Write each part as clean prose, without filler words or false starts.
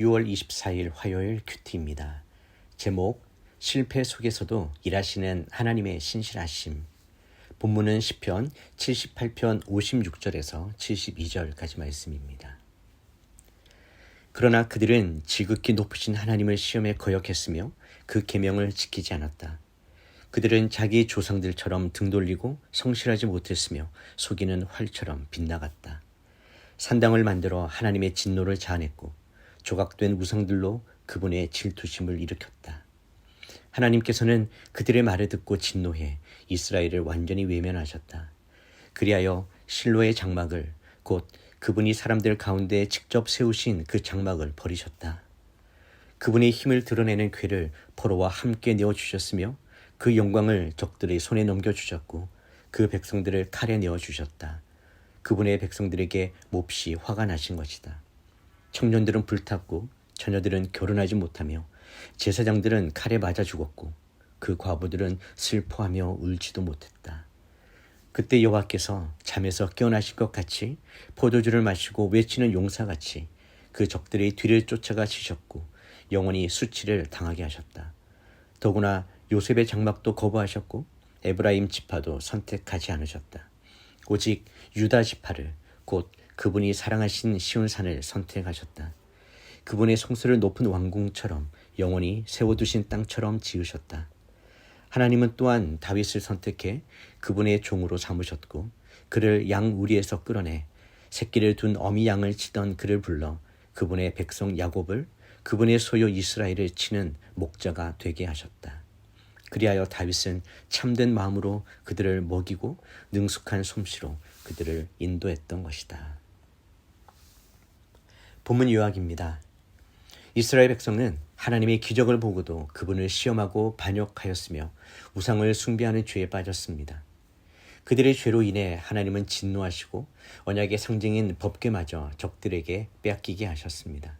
6월 24일 화요일 큐티입니다. 제목 실패 속에서도 일하시는 하나님의 신실하심. 본문은 시편 78편 56절에서 72절까지 말씀입니다. 그러나 그들은 지극히 높으신 하나님을 시험에 거역했으며 그 계명을 지키지 않았다. 그들은 자기 조상들처럼 등 돌리고 성실하지 못했으며 속이는 활처럼 빗나갔다. 산당을 만들어 하나님의 진노를 자아냈고 조각된 우상들로 그분의 질투심을 일으켰다. 하나님께서는 그들의 말을 듣고 진노해 이스라엘을 완전히 외면하셨다. 그리하여 실로의 장막을, 곧 그분이 사람들 가운데 직접 세우신 그 장막을 버리셨다. 그분의 힘을 드러내는 궤를 포로와 함께 내어주셨으며 그 영광을 적들의 손에 넘겨주셨고 그 백성들을 칼에 내어주셨다. 그분의 백성들에게 몹시 화가 나신 것이다. 청년들은 불탔고 처녀들은 결혼하지 못하며 제사장들은 칼에 맞아 죽었고 그 과부들은 슬퍼하며 울지도 못했다. 그때 여호와께서 잠에서 깨어나신 것 같이 포도주를 마시고 외치는 용사같이 그 적들의 뒤를 쫓아가 치셨고 영원히 수치를 당하게 하셨다. 더구나 요셉의 장막도 거부하셨고 에브라임 지파도 선택하지 않으셨다. 오직 유다 지파를, 곧 그분이 사랑하신 시온산을 선택하셨다. 그분의 성소를 높은 왕궁처럼 영원히 세워두신 땅처럼 지으셨다. 하나님은 또한 다윗을 선택해 그분의 종으로 삼으셨고 그를 양 우리에서 끌어내 새끼를 둔 어미 양을 치던 그를 불러 그분의 백성 야곱을, 그분의 소유 이스라엘을 치는 목자가 되게 하셨다. 그리하여 다윗은 참된 마음으로 그들을 먹이고 능숙한 솜씨로 그들을 인도했던 것이다. 본문 요약입니다. 이스라엘 백성은 하나님의 기적을 보고도 그분을 시험하고 반역하였으며 우상을 숭배하는 죄에 빠졌습니다. 그들의 죄로 인해 하나님은 진노하시고 언약의 상징인 법궤마저 적들에게 빼앗기게 하셨습니다.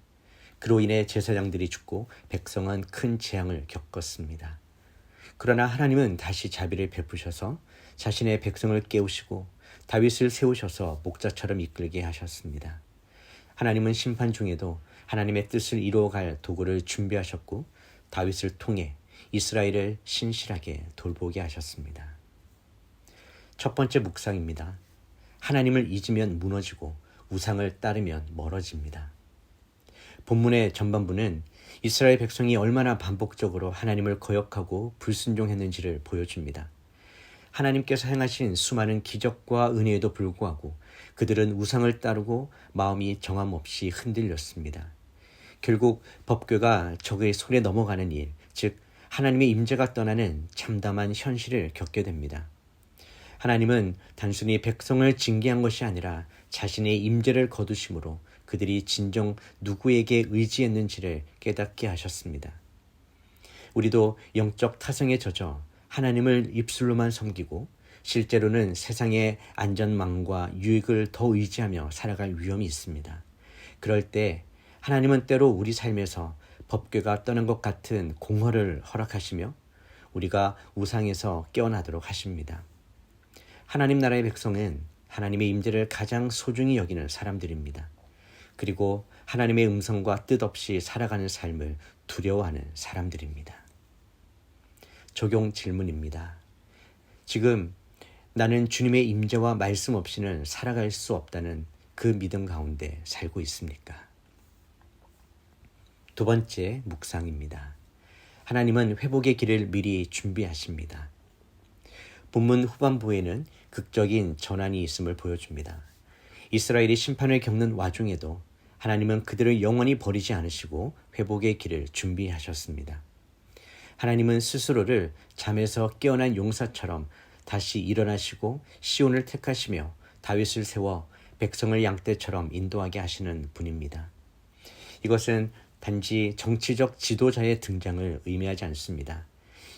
그로 인해 제사장들이 죽고 백성은 큰 재앙을 겪었습니다. 그러나 하나님은 다시 자비를 베푸셔서 자신의 백성을 깨우시고 다윗을 세우셔서 목자처럼 이끌게 하셨습니다. 하나님은 심판 중에도 하나님의 뜻을 이루어갈 도구를 준비하셨고 다윗을 통해 이스라엘을 신실하게 돌보게 하셨습니다. 첫 번째 묵상입니다. 하나님을 잊으면 무너지고 우상을 따르면 멀어집니다. 본문의 전반부는 이스라엘 백성이 얼마나 반복적으로 하나님을 거역하고 불순종했는지를 보여줍니다. 하나님께서 행하신 수많은 기적과 은혜에도 불구하고 그들은 우상을 따르고 마음이 정함없이 흔들렸습니다. 결국 법궤가 적의 손에 넘어가는 일, 즉 하나님의 임재가 떠나는 참담한 현실을 겪게 됩니다. 하나님은 단순히 백성을 징계한 것이 아니라 자신의 임재를 거두심으로 그들이 진정 누구에게 의지했는지를 깨닫게 하셨습니다. 우리도 영적 타성에 젖어 하나님을 입술로만 섬기고 실제로는 세상의 안전망과 유익을 더 의지하며 살아갈 위험이 있습니다. 그럴 때 하나님은 때로 우리 삶에서 법궤가 떠난 것 같은 공허를 허락하시며 우리가 우상에서 깨어나도록 하십니다. 하나님 나라의 백성은 하나님의 임재를 가장 소중히 여기는 사람들입니다. 그리고 하나님의 음성과 뜻 없이 살아가는 삶을 두려워하는 사람들입니다. 적용 질문입니다. 지금 나는 주님의 임재와 말씀 없이는 살아갈 수 없다는 그 믿음 가운데 살고 있습니까? 두 번째 묵상입니다. 하나님은 회복의 길을 미리 준비하십니다. 본문 후반부에는 극적인 전환이 있음을 보여줍니다. 이스라엘이 심판을 겪는 와중에도 하나님은 그들을 영원히 버리지 않으시고 회복의 길을 준비하셨습니다. 하나님은 스스로를 잠에서 깨어난 용사처럼 다시 일어나시고 시온을 택하시며 다윗을 세워 백성을 양떼처럼 인도하게 하시는 분입니다. 이것은 단지 정치적 지도자의 등장을 의미하지 않습니다.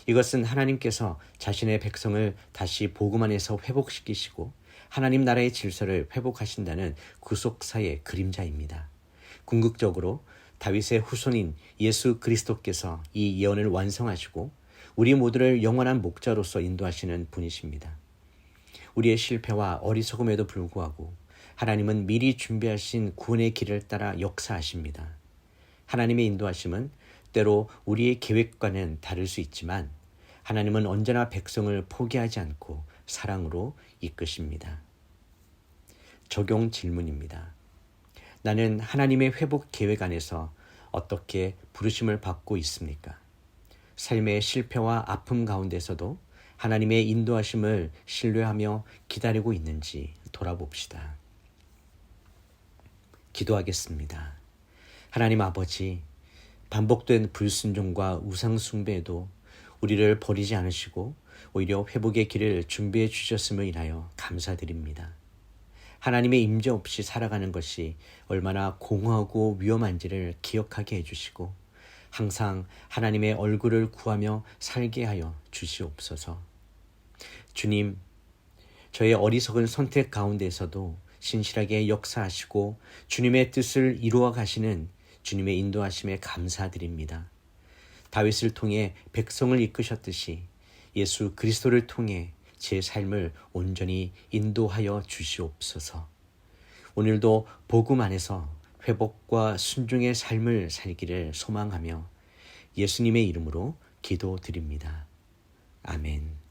이것은 하나님께서 자신의 백성을 다시 복음 안에서 회복시키시고 하나님 나라의 질서를 회복하신다는 구속사의 그림자입니다. 궁극적으로 다윗의 후손인 예수 그리스도께서 이 예언을 완성하시고 우리 모두를 영원한 목자로서 인도하시는 분이십니다. 우리의 실패와 어리석음에도 불구하고 하나님은 미리 준비하신 구원의 길을 따라 역사하십니다. 하나님의 인도하심은 때로 우리의 계획과는 다를 수 있지만 하나님은 언제나 백성을 포기하지 않고 사랑으로 이끄십니다. 적용 질문입니다. 나는 하나님의 회복 계획 안에서 어떻게 부르심을 받고 있습니까? 삶의 실패와 아픔 가운데서도 하나님의 인도하심을 신뢰하며 기다리고 있는지 돌아봅시다. 기도하겠습니다. 하나님 아버지, 반복된 불순종과 우상 숭배에도 우리를 버리지 않으시고 오히려 회복의 길을 준비해 주셨음을 인하여 감사드립니다. 하나님의 임재 없이 살아가는 것이 얼마나 공허하고 위험한지를 기억하게 해주시고 항상 하나님의 얼굴을 구하며 살게 하여 주시옵소서. 주님, 저의 어리석은 선택 가운데서도 신실하게 역사하시고 주님의 뜻을 이루어 가시는 주님의 인도하심에 감사드립니다. 다윗을 통해 백성을 이끄셨듯이 예수 그리스도를 통해 제 삶을 온전히 인도하여 주시옵소서. 오늘도 복음 안에서 회복과 순종의 삶을 살기를 소망하며 예수님의 이름으로 기도드립니다. 아멘.